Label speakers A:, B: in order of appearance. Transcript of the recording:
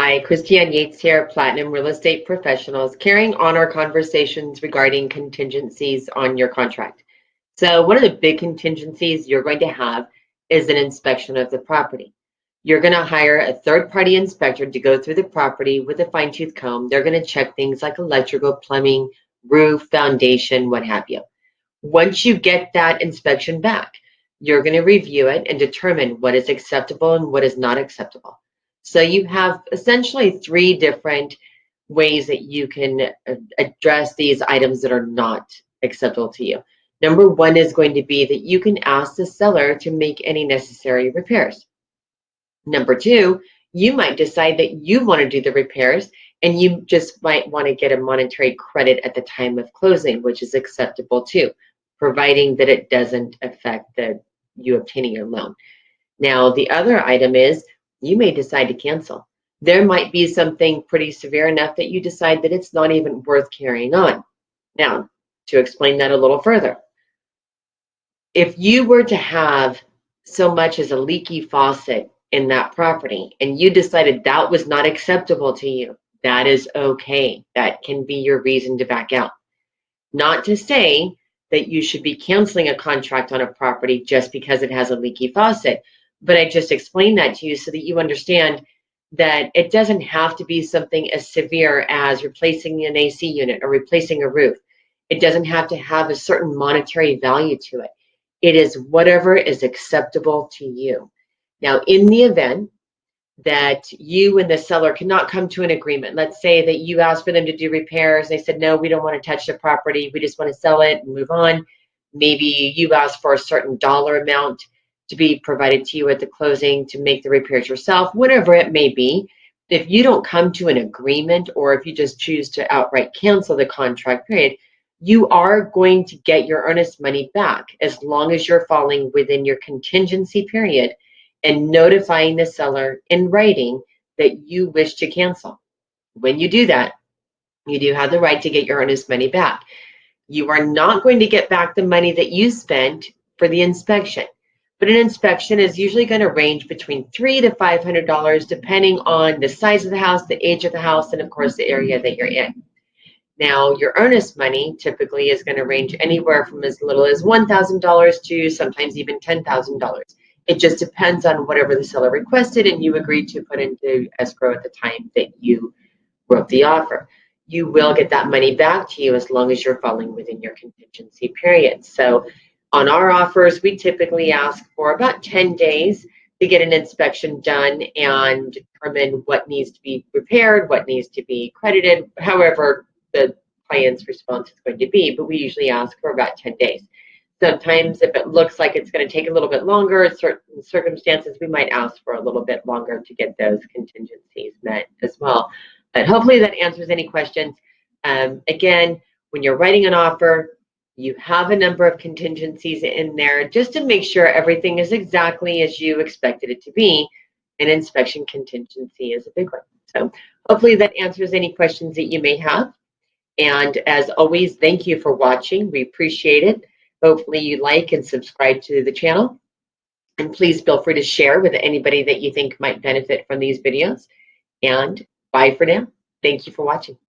A: Hi, Christiane Yates here, Platinum Real Estate Professionals, carrying on our conversations regarding contingencies on your contract. So one of the big contingencies you're going to have is an inspection of the property. You're going to hire a third-party inspector to go through the property with a fine-tooth comb. They're going to check things like electrical, plumbing, roof, foundation, what have you. Once you get that inspection back, you're going to review it and determine what is acceptable and what is not acceptable. So you have essentially three different ways that you can address these items that are not acceptable to you. Number one is going to be that you can ask the seller to make any necessary repairs. Number two, you might decide that you want to do the repairs and you just might want to get a monetary credit at the time of closing, which is acceptable too, providing that it doesn't affect you obtaining your loan. Now, the other item is you may decide to cancel. There might be something pretty severe enough that you decide that it's not even worth carrying on. Now, to explain that a little further, if you were to have so much as a leaky faucet in that property and you decided that was not acceptable to you, that is okay. That can be your reason to back out. Not to say that you should be canceling a contract on a property just because it has a leaky faucet, but I just explained that to you so that you understand that it doesn't have to be something as severe as replacing an AC unit or replacing a roof. It doesn't have to have a certain monetary value to it. It is whatever is acceptable to you. Now, in the event that you and the seller cannot come to an agreement, let's say that you asked for them to do repairs, they said, no, we don't want to touch the property, we just want to sell it and move on. Maybe you asked for a certain dollar amount to be provided to you at the closing to make the repairs yourself, whatever it may be. If you don't come to an agreement, or if you just choose to outright cancel the contract period, you are going to get your earnest money back as long as you're falling within your contingency period and notifying the seller in writing that you wish to cancel. When you do that, you do have the right to get your earnest money back. You are not going to get back the money that you spent for the inspection, but an inspection is usually going to range between $300 to $500 depending on the size of the house, the age of the house, and of course the area that you're in. Now, your earnest money typically is going to range anywhere from as little as $1,000 to sometimes even $10,000. It just depends on whatever the seller requested and you agreed to put into escrow at the time that you wrote the offer. You will get that money back to you as long as you're falling within your contingency period. So on our offers, we typically ask for about 10 days to get an inspection done and determine what needs to be repaired, what needs to be credited, however the client's response is going to be, but we usually ask for about 10 days. Sometimes if it looks like it's going to take a little bit longer, in certain circumstances, we might ask for a little bit longer to get those contingencies met as well. But hopefully that answers any questions. Again, when you're writing an offer, you have a number of contingencies in there just to make sure everything is exactly as you expected it to be. An inspection contingency is a big one. So hopefully that answers any questions that you may have. And as always, thank you for watching. We appreciate it. Hopefully you like and subscribe to the channel. And please feel free to share with anybody that you think might benefit from these videos. And bye for now. Thank you for watching.